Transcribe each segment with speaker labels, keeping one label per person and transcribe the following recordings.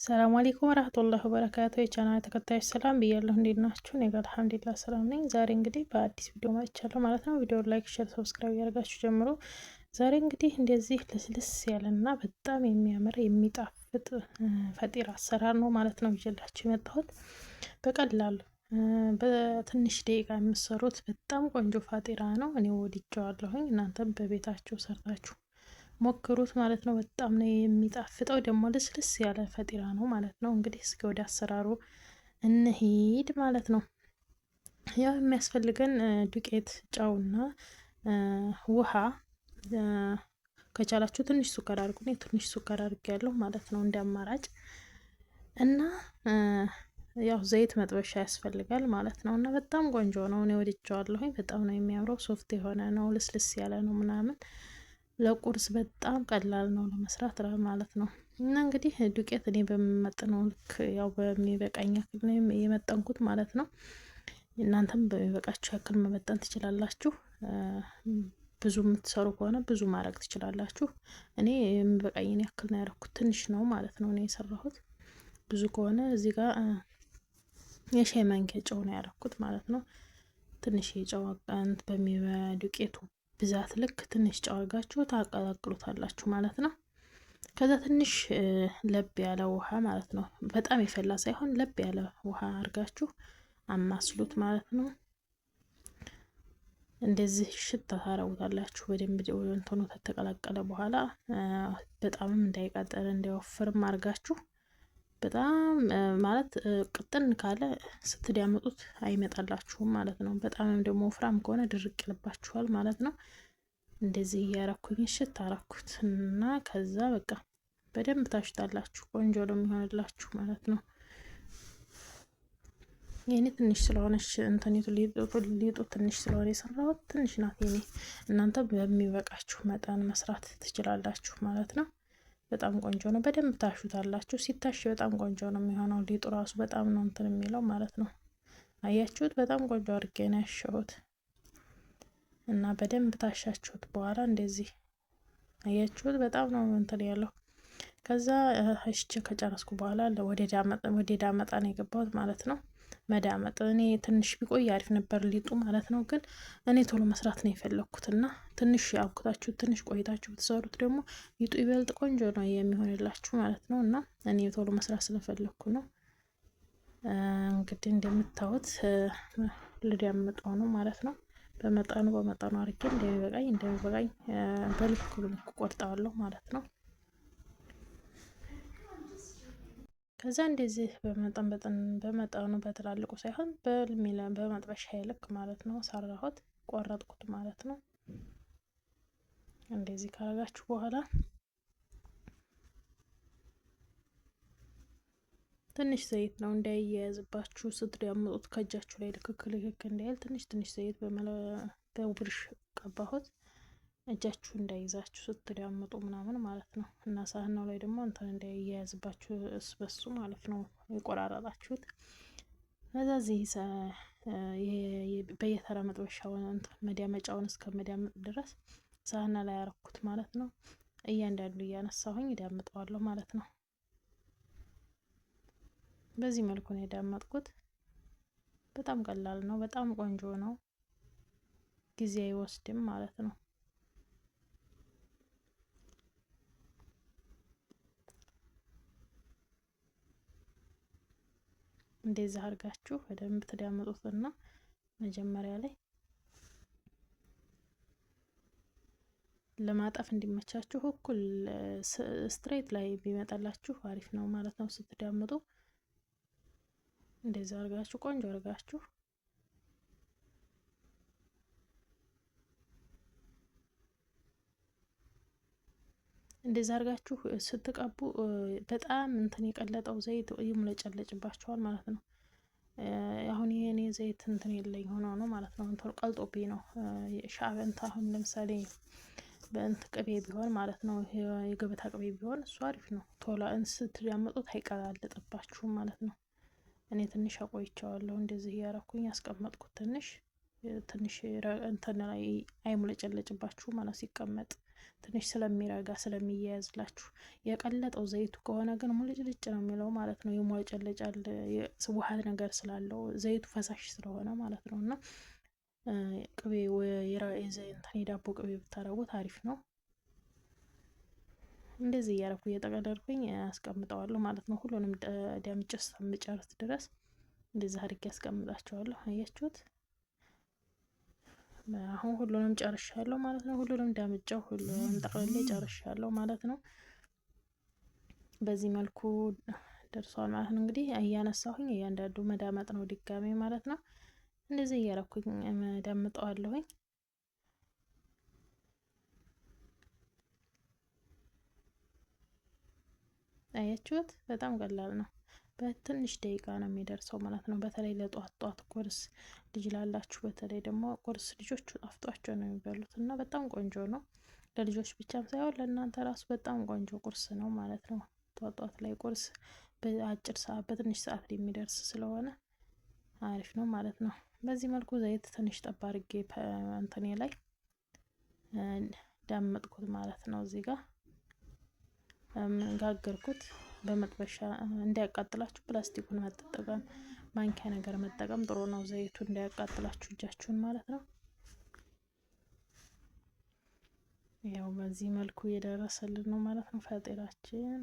Speaker 1: ሰላም አለይኩም ወራህመቱላሂ ወበረካቱ። የቻናል ተከታዮች ሰላም ብያለሁ። እንዴት ናችሁ? እኔ ጋር አልሐምዱሊላህ ሰላም ነኝ። ዛሬ እንግዲህ በአዲስ ቪዲዮ መጥቻለሁ ማለት ነው። ቪዲዮ ላይክ፣ ሼር፣ ሰብስክራይብ ያደርጋችሁ ጀምሮ ዛሬ እንግዲህ እንደዚህ ልስልስ ያለና በጣም የሚያምር የሚጣፍጥ ፈጢራ አሰራር ነው ማለት ነው ይዤላችሁ የመጣሁት። በቀላሉ በትንሽ ደቂቃ የምትሰሩት በጣም ቆንጆ ፋጢራ ነው። እኔ ወድጄዋለሁኝ። እናንተም በቤታችሁ ሰርታችሁ ሞክሩት ማለት ነው። በጣም ነው የሚጣፍጠው። ደግሞ ልስልስ ያለ ፈጢራ ነው ማለት ነው። እንግዲህ እስኪ ወደ አሰራሩ እንሂድ ማለት ነው። ያው የሚያስፈልገን ዱቄት፣ ጨውና ውሃ፣ ከቻላችሁ ትንሽ ሱከር አድርጉ። እኔ ትንሽ ሱከር አድርጌያለሁ ማለት ነው እንደ አማራጭ እና ያው ዘይት መጥበሻ ያስፈልጋል ማለት ነው። እና በጣም ቆንጆ ነው። እኔ ወድጄዋለሁኝ። በጣም ነው የሚያምረው። ሶፍት የሆነ ነው፣ ልስልስ ያለ ነው ምናምን ለቁርስ በጣም ቀላል ነው ለመስራት ማለት ነው። እና እንግዲህ ዱቄት እኔ በምመጥነው ልክ ያው በሚበቃኝ ያክል ነው የመጠንኩት ማለት ነው። እናንተም በሚበቃችሁ ያክል መመጠን ትችላላችሁ። ብዙ የምትሰሩ ከሆነ ብዙ ማድረግ ትችላላችሁ። እኔ የሚበቃኝን ያክል ነው ያደረኩት። ትንሽ ነው ማለት ነው እኔ የሰራሁት። ብዙ ከሆነ እዚህ ጋር የሻይ ማንኪያ ጨው ነው ያደረኩት ማለት ነው። ትንሽ የጨው አቃንት በዱቄቱ ብዛት ልክ ትንሽ ጨው አድርጋችሁ ታቀላቅሉታላችሁ ማለት ነው። ከዛ ትንሽ ለብ ያለ ውሃ ማለት ነው፣ በጣም የፈላ ሳይሆን ለብ ያለ ውሃ አድርጋችሁ አማስሉት ማለት ነው። እንደዚህ ሽታ ታረጉታላችሁ በደንብ እንትኑ ተተቀላቀለ በኋላ በጣምም እንዳይቃጠል እንዳይወፍርም አድርጋችሁ በጣም ማለት ቅጥን ካለ ስትዳምጡት አይመጣላችሁም ማለት ነው። በጣምም ደግሞ ወፍራም ከሆነ ድርቅ ይልባችኋል ማለት ነው። እንደዚህ እያረኩኝ እሽት አረኩት እና ከዛ በቃ በደንብ ታሽታላችሁ። ቆንጆ ነው የሚሆንላችሁ ማለት ነው። የኔ ትንሽ ስለሆነች እንትኒቱ ሊጡ ትንሽ ስለሆነ የሰራሁት ትንሽ ናት የኔ። እናንተ በሚበቃችሁ መጠን መስራት ትችላላችሁ ማለት ነው። በጣም ቆንጆ ነው። በደንብ ታሹታላችሁ። ሲታሽ በጣም ቆንጆ ነው የሚሆነው። ሊጡ ራሱ በጣም ነው እንትን የሚለው ማለት ነው። አያችሁት? በጣም ቆንጆ አድርጌ ነው ያሸሁት እና በደንብ ታሻችሁት በኋላ እንደዚህ አያችሁት? በጣም ነው እንትን ያለው። ከዛ እሽቼ ከጨረስኩ በኋላ ወደ ዳመጣ ነው የገባሁት ማለት ነው። መዳመጥ እኔ ትንሽ ቢቆይ አሪፍ ነበር ሊጡ ማለት ነው። ግን እኔ ቶሎ መስራት ነው የፈለኩት እና ትንሽ አብኩታችሁ ትንሽ ቆይታችሁ ብትሰሩት ደግሞ ሊጡ ይበልጥ ቆንጆ ነው የሚሆንላችሁ ማለት ነው። እና እኔ ቶሎ መስራት ስለፈለኩ ነው። እንግዲህ እንደምታዩት ልዳምጠው ነው ማለት ነው። በመጠኑ አድርጌ እንደሚበቃኝ በልኩ ቆርጠዋለሁ ማለት ነው። ከዛ እንደዚህ በመጠኑ በትላልቁ ሳይሆን በመጥበሻ ልክ ማለት ነው ሰራሁት፣ ቆረጥኩት ማለት ነው። እንደዚህ ካረጋችሁ በኋላ ትንሽ ዘይት ነው እንዳይያያዝባችሁ ስትዳምጡት ከእጃችሁ ላይ ልክክ እንዳይል ትንሽ ዘይት በብርሽ ቀባሁት። እጃችሁ እንዳይዛችሁ ስትዳምጡ ምናምን ማለት ነው። እና ሳህናው ላይ ደግሞ እንትን እንዳይያያዝባችሁ እስበሱ ማለት ነው የቆራረጣችሁት። ከዛ እዚህ በየተራ መጥበሻውን መዳመጫውን እስከመዳመጥ ድረስ ሳህና ላይ ያረኩት ማለት ነው። እያንዳንዱ እያነሳሁኝ እዳምጠዋለሁ ማለት ነው። በዚህ መልኩ ነው የዳመጥኩት። በጣም ቀላል ነው። በጣም ቆንጆ ነው። ጊዜ አይወስድም ማለት ነው። እንደዚህ አድርጋችሁ በደንብ ተዳምጡትና መጀመሪያ ላይ ለማጠፍ እንዲመቻችሁ እኩል ስትሬት ላይ ቢመጣላችሁ አሪፍ ነው ማለት ነው። ስትዳምጡ እንደዚህ አድርጋችሁ ቆንጆ አድርጋችሁ እንደዛ አድርጋችሁ ስትቀቡ በጣም እንትን የቀለጠው ዘይት ይሙለጨለጭባችኋል ማለት ነው። አሁን የኔ ዘይት እንትን የለኝ ሆኖ ነው ማለት ነው። እንትን ቀልጦብኝ ነው። ሻበንት አሁን ለምሳሌ በእንት ቅቤ ቢሆን ማለት ነው፣ የገበታ ቅቤ ቢሆን እሱ አሪፍ ነው። ቶሎ ስትዳምጡት አይቀላልጥባችሁም ማለት ነው። እኔ ትንሽ አቆይቼዋለሁ እንደዚህ እያረኩኝ ያስቀመጥኩት ትንሽ እንትን ላይ አይሙለጨለጭባችሁ ማለት ሲቀመጥ ትንሽ ስለሚረጋ ስለሚያያዝላችሁ። የቀለጠው ዘይቱ ከሆነ ግን ሙልጭልጭ ነው የሚለው ማለት ነው። ይሟጨለጫል ውሃት ነገር ስላለው ዘይቱ ፈሳሽ ስለሆነ ማለት ነው። እና ቅቤ የዳቦ ቅቤ ብታረጉት አሪፍ ነው። እንደዚህ እያረኩ እየጠቀለልኩኝ አስቀምጠዋለሁ ማለት ነው። ሁሉንም ዳምጬ እስከምጨርስ ድረስ እንደዚህ አድርጌ አስቀምጣቸዋለሁ። አያችሁት? አሁን ሁሉንም ጨርሻለሁ ማለት ነው። ሁሉንም ዳምጬው ሁሉንም ጠቅልሌ ጨርሻለሁ ማለት ነው። በዚህ መልኩ ደርሷል ማለት ነው። እንግዲህ እያነሳሁኝ እያንዳንዱ መዳመጥ ነው ድጋሜ ማለት ነው። እንደዚህ እያረኩኝ ዳምጠዋለሁኝ። አያችሁት? በጣም ቀላል ነው። በትንሽ ደቂቃ ነው የሚደርሰው ማለት ነው። በተለይ ለጧት ጧት ቁርስ ልጅ ላላችሁ፣ በተለይ ደግሞ ቁርስ ልጆቹ ጣፍጧቸው ነው የሚበሉት እና በጣም ቆንጆ ነው። ለልጆች ብቻም ሳይሆን ለእናንተ ራሱ በጣም ቆንጆ ቁርስ ነው ማለት ነው። ጧት ጧት ላይ ቁርስ በአጭር ሰዓት በትንሽ ሰዓት የሚደርስ ስለሆነ አሪፍ ነው ማለት ነው። በዚህ መልኩ ዘይት ትንሽ ጠብ አድርጌ እንትኔ ላይ ዳመጥኩት ማለት ነው። እዚህ ጋር ጋገርኩት። በመጥበሻ እንዳያቃጥላችሁ ፕላስቲኩን መጠቀም፣ ማንኪያ ነገር መጠቀም ጥሩ ነው። ዘይቱ እንዳያቃጥላችሁ እጃችሁን ማለት ነው። ያው በዚህ መልኩ እየደረሰልን ነው ማለት ነው ፈጢራችን።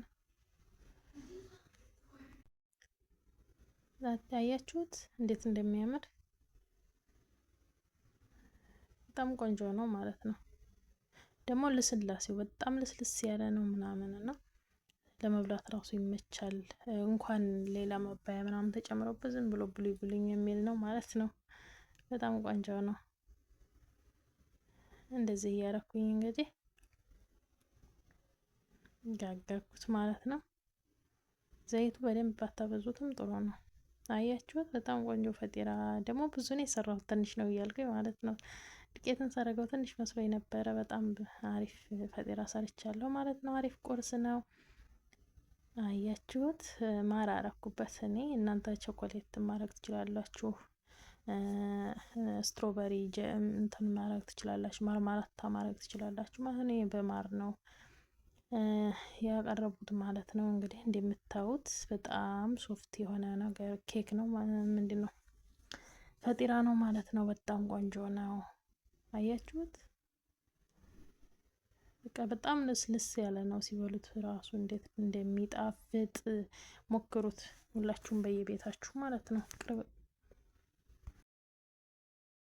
Speaker 1: አያችሁት እንዴት እንደሚያምር? በጣም ቆንጆ ነው ማለት ነው። ደግሞ ልስላሴው በጣም ልስልስ ያለ ነው ምናምን እና ለመብላት ራሱ ይመቻል። እንኳን ሌላ መባያ ምናምን ተጨምሮበት ዝም ብሎ ብሉኝ ብሉኝ የሚል ነው ማለት ነው። በጣም ቆንጆ ነው። እንደዚህ እያረኩኝ እንግዲህ ጋገርኩት ማለት ነው። ዘይቱ በደንብ ባታበዙትም ጥሩ ነው። አያችሁት? በጣም ቆንጆ ፈጢራ። ደግሞ ብዙ ነው የሰራሁት ትንሽ ነው እያልኩኝ ማለት ነው። ዱቄትን ሳረገው ትንሽ መስሎኝ ነበረ። በጣም አሪፍ ፈጢራ ሰርቻለሁ ማለት ነው። አሪፍ ቁርስ ነው። አያችሁት? ማር አረኩበት እኔ። እናንተ ቸኮሌት ማድረግ ትችላላችሁ። ስትሮበሪ እንትን ማድረግ ትችላላችሁ። ማርማራታ ማድረግ ትችላላችሁ ማለት ነው። በማር ነው ያቀረቡት ማለት ነው። እንግዲህ እንደምታዩት በጣም ሶፍት የሆነ ነገር ኬክ ነው። ምንድን ነው ፈጢራ ነው ማለት ነው። በጣም ቆንጆ ነው። አያችሁት? በቃ በጣም ልስልስ ያለ ነው። ሲበሉት ራሱ እንዴት እንደሚጣፍጥ ሞክሩት ሁላችሁም በየቤታችሁ ማለት ነው።